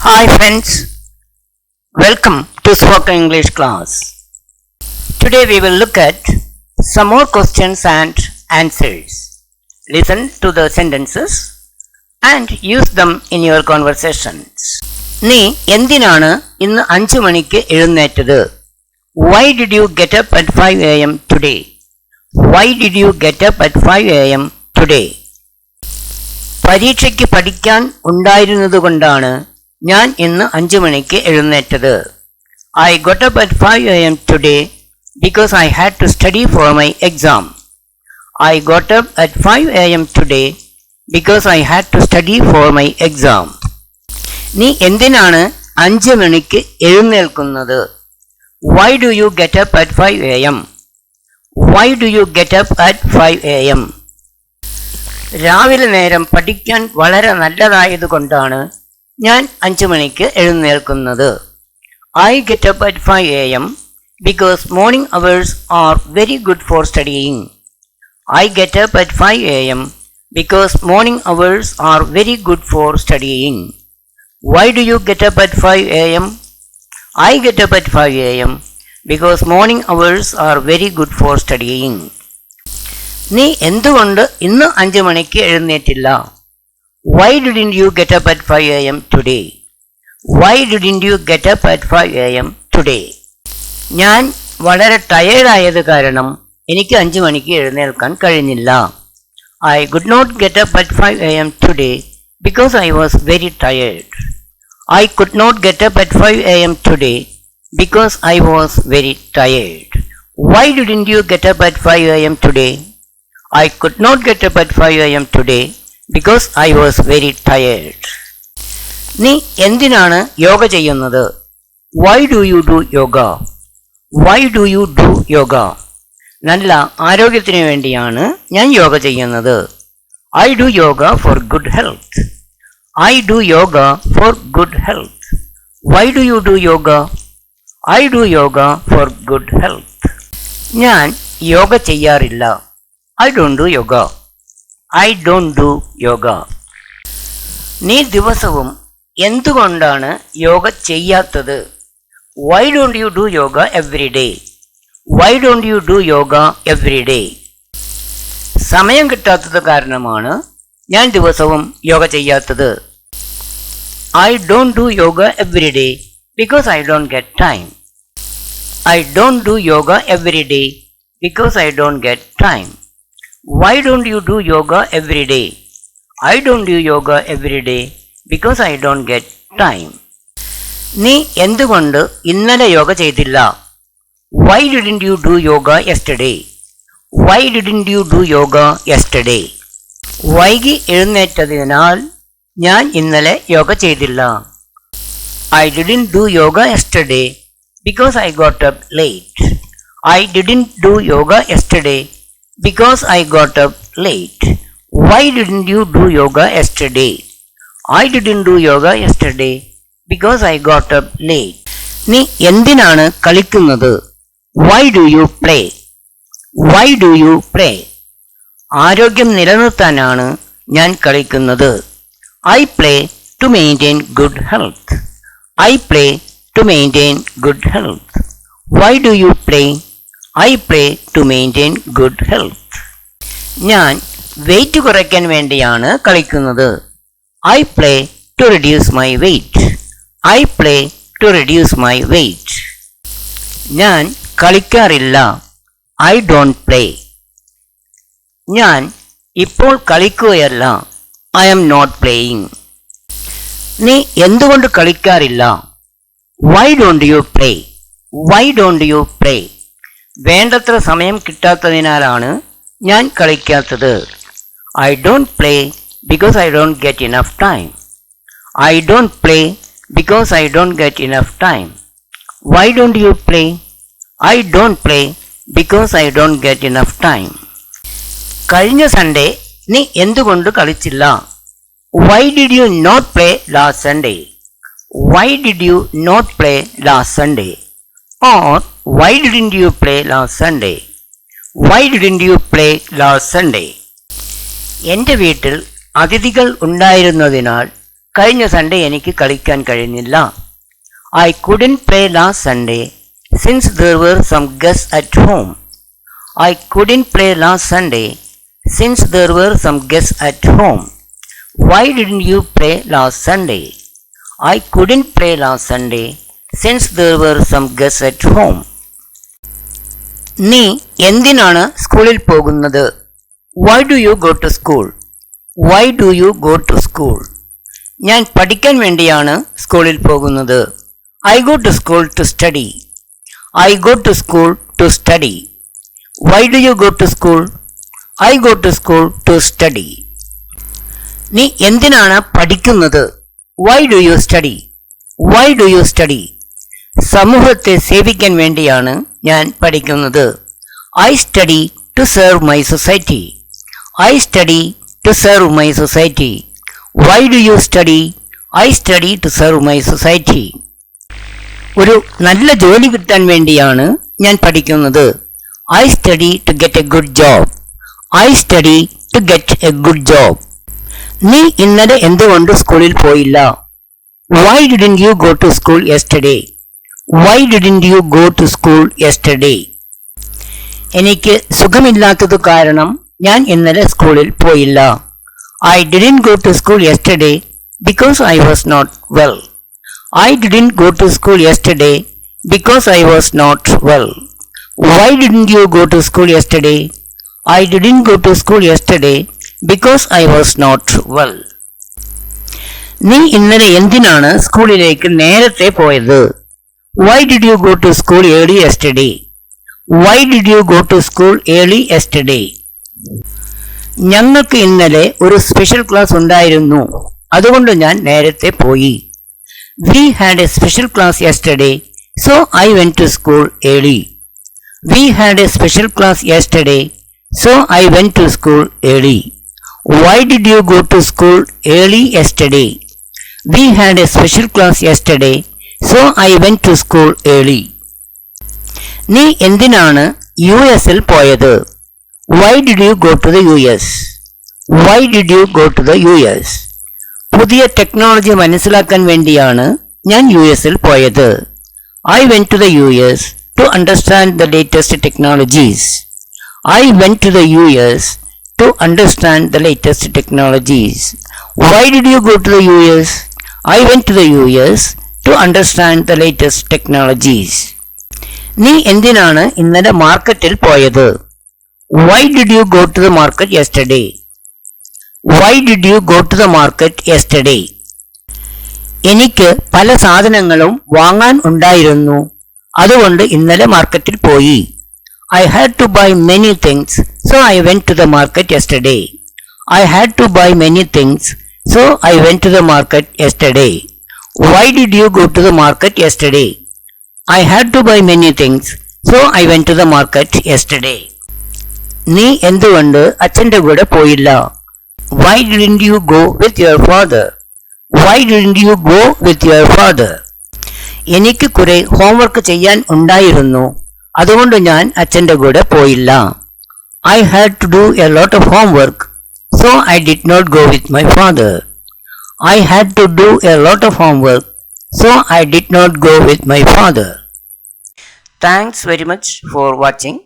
Hi friends, welcome to Spoken English class. Today we will look at some more questions and answers. Listen to the sentences and use them in your conversations. നീ എന്തിനാണ് ഇന്ന് 5 മണിക്ക് എഴുന്നേറ്റത്? Why did you get up at 5 a.m. today? Why did you get up at 5 a.m. today? പരീക്ഷയ്ക്ക് പഠിക്കാൻ ഉണ്ടായിരുന്നതുകൊണ്ടാണ് ഞാൻ ഇന്ന് 5 മണിക്ക് എഴുന്നേറ്റത്. I got up at 5 a.m. today because I had to study for my exam. I got up at 5 a.m. today because I had to study for my exam. നീ എന്തിനാണ് 5 മണിക്ക് എഴുന്നേൽക്കുന്നത്? Why do you get up at 5 a.m.? Why do you get up at 5 a.m.? രാവിലെ നേരം പഠിക്കാൻ വളരെ നല്ലതായതുകൊണ്ടാണ് ഞാൻ 5 മണിക്ക് എഴുന്നേൽക്കുന്നത്. I get up at 5 a.m. because morning hours are very good for studying. I get up at 5 a.m. because morning hours are very good for studying. Why do you get up at 5 a.m.? I get up at 5 a.m. because morning hours are very good for studying. നീ എന്തുകൊണ്ട് ഇന്ന് 5 മണിക്ക് എഴുന്നേറ്റില്ല? Why didn't you get up at 5 a.m. today? Why didn't you get up at 5 a.m. today? ഞാൻ വളരെ tired ആയത് കാരണം എനിക്ക് 5 മണിക്ക് എഴുന്നേൽക്കാൻ കഴിഞ്ഞില്ല. I could not get up at 5 a.m. today because I was very tired. I could not get up at 5 a.m. today because I was very tired. Why didn't you get up at 5 a.m. today? I could not get up at 5 a.m. today because I was very tired. നീ എന്തിനാണ് യോഗ ചെയ്യുന്നത്? Why do you do yoga? Why do you do yoga? നല്ല ആരോഗ്യത്തിന് വേണ്ടിയാണ് ഞാൻ യോഗ ചെയ്യുന്നത്. I do yoga for good health. I do yoga for good health. Why do you do yoga? I do yoga for good health. ഞാൻ യോഗ ചെയ്യാറില്ല. I don't do yoga. I don't do yoga. നീ ദിവസവും എന്തുകൊണ്ടാണ് യോഗ ചെയ്യാത്തത്? Why don't you do yoga every day? Why don't you do yoga every day? സമയം കിട്ടാത്തത് കാരണമാണ് ഞാൻ ദിവസവും യോഗ ചെയ്യാത്തത്. I don't do yoga every day because I don't get time. I don't do yoga every day because I don't get time. Why don't you do yoga every day? I don't do yoga every day because I don't get time. നീ എന്തുകൊണ്ട് ഇന്നലെ യോഗ ചെയ്തില്ല? Why didn't you do yoga yesterday? Why didn't you do yoga yesterday? വൈകി എഴുന്നേറ്റതിനാൽ ഞാൻ ഇന്നലെ യോഗ ചെയ്തില്ല. I didn't do yoga yesterday because I got up late. I didn't do yoga yesterday because I got up late. Why didn't you do yoga yesterday? I didn't do yoga yesterday because I got up late. നീ എന്തിനാണ് കളിക്കുന്നത്? Why do you play? Why do you play? ആരോഗ്യം നിലനിർത്താനാണ് ഞാൻ കളിക്കുന്നത്. I play to maintain good health. I play to maintain good health. Why do you play? I play to maintain good health. ഞാൻ wait കുറയ്ക്കാൻ വേണ്ടിയാണ് കളിക്കുന്നത്. I play to reduce my weight. I play to reduce my weight. ഞാൻ കളിക്കാറില്ല. I don't play. ഞാൻ ഇപ്പോൾ കളിക്കുകയല്ല. I am not playing. നീ എന്തുകൊണ്ട് കളിക്കാറില്ല? Why don't you play? Why don't you play? വേണ്ടത്ര സമയം കിട്ടാത്തതിനാലാണ് ഞാൻ കളിക്കാത്തത്. I don't play because I don't get enough time. I don't play because I don't get enough time. Why don't you play? I don't play because I don't get enough time. കഴിഞ്ഞ Sunday നീ എന്തുകൊണ്ട് കളിച്ചില്ല? Why did you not play last Sunday? Why did you not play last Sunday? Or why didn't you play last Sunday? Why didn't you play last Sunday? എൻ്റെ വീട്ടിൽ അതിഥികൾ ഉണ്ടായിരുന്നതിനാൽ കഴിഞ്ഞ Sunday എനിക്ക് കളിക്കാൻ കഴിഞ്ഞില്ല. I couldn't play last Sunday since there were some guests at home. I couldn't play last Sunday since there were some guests at home. Why didn't you play last Sunday? I couldn't play last Sunday since there were some guests at home. നീ എന്തിനാണ് സ്കൂളിൽ പോകുന്നത്? Why do you go to school? Why do you go to school? ഞാൻ പഠിക്കാൻ വേണ്ടിയാണ് സ്കൂളിൽ പോകുന്നത്. I go to school to study. I go to school to study. Why do you go to school? I go to school to study. നീ എന്തിനാണ് പഠിക്കുന്നത്? Why do you study? Why do you study? സമൂഹത്തെ സേവിക്കാൻ വേണ്ടിയാണ് ഞാൻ പഠിക്കുന്നത്. I study to serve my society. I study to serve my society. Why do you study? I study to serve my society. ഒരു നല്ല ജോലി കിട്ടാൻ വേണ്ടിയാണ് ഞാൻ പഠിക്കുന്നത്. I study to get a good job. I study to get a good job. നീ ഇന്നലെ എന്തുകൊണ്ട് സ്കൂളിൽ പോയില്ല? Why didn't you go to school yesterday? Why didn't you go to school yesterday? എനിക്ക് സുഖമില്ലാത്തതു കാരണം ഞാൻ ഇന്നലെ സ്കൂളിൽ പോയില്ല. I didn't go to school yesterday because I was not well. I didn't go to school yesterday because I was not well. Why didn't you go to school yesterday? I didn't go to school yesterday because I was not well. നീ ഇന്നലെ എന്തിനാണ് സ്കൂളിലേക്ക് നേരത്തെ പോയത്? Why did you go to school early yesterday? Why did you go to school early yesterday? ഞങ്ങൾക്ക് ഇന്നലെ ഒരു special class ഉണ്ടായിരുന്നു, അതുകൊണ്ട് ഞാൻ നേരത്തെ പോയി. We had a special class yesterday, so I went to school early. We had a special class yesterday, so I went to school early. Why did you go to school early yesterday? We had a special class yesterday, so I went to school early. നീ എന്തിനാണ് യുഎസിൽ പോയത്? Why did you go to the US? Why did you go to the US? പുതിയ technology മനസ്സിലാക്കാൻ വേണ്ടിയാണ് ഞാൻ യുഎസിൽ പോയത്. I went to the US to understand the latest technologies. I went to the US to understand the latest technologies. Why did you go to the US? I went to the US to understand the latest technologies. നീ എന്തിനാണ് ഇന്നലെ മാർക്കറ്റിൽ പോയത്? Why did you go to the market yesterday? Why did you go to the market yesterday? എനിക്ക് പല സാധനങ്ങളും വാങ്ങാൻ ഉണ്ടായിരുന്നു, അതുകൊണ്ട് ഇന്നലെ മാർക്കറ്റിൽ പോയി. I had to buy many things, so I went to the market yesterday. I had to buy many things, so I went to the market yesterday. Why did you go to the market yesterday? I had to buy many things, so I went to the market yesterday. നീ എന്തുകൊണ്ട് അച്ഛൻ്റെ കൂടെ പോയില്ല? Why didn't you go with your father? Why didn't you go with your father? എനിക്ക് കുറെ homework ചെയ്യാൻ ഉണ്ടായിരുന്നു, അതുകൊണ്ട് ഞാൻ അച്ഛൻ്റെ കൂടെ പോയില്ല. I had to do a lot of homework, so I did not go with my father. I had to do a lot of homework, so I did not go with my father. Thanks very much for watching.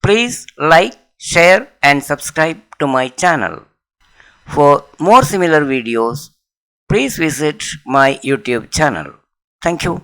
Please like, share and subscribe to my channel. For more similar videos, please visit my YouTube channel. Thank you.